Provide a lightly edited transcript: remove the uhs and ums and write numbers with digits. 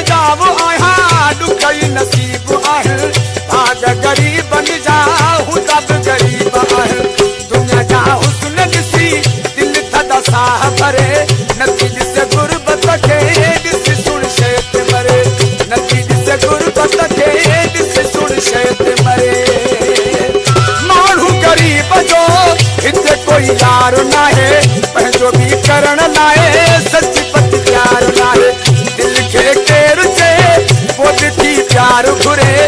जाव आहियां ॾुखई नसीब आहे भाग ग़रीबनि जा हुदा बि ग़रीब आहे दुनिया जा हुस्न ॾिसी दिलि थदा साह भरे नथी ॾिसे गुरबत खे ॾिसी सुण शइ ते मरे नथी ॾिसे गुरबत खे ॾिसी सुण शइ ते मरे माण्हू ग़रीब जो हिते कोई यार नाहे पंहिंजो बि करण लाइ सची पत प्यार नाहे दिल खे केरु चए पोइ थी प्यार घुरे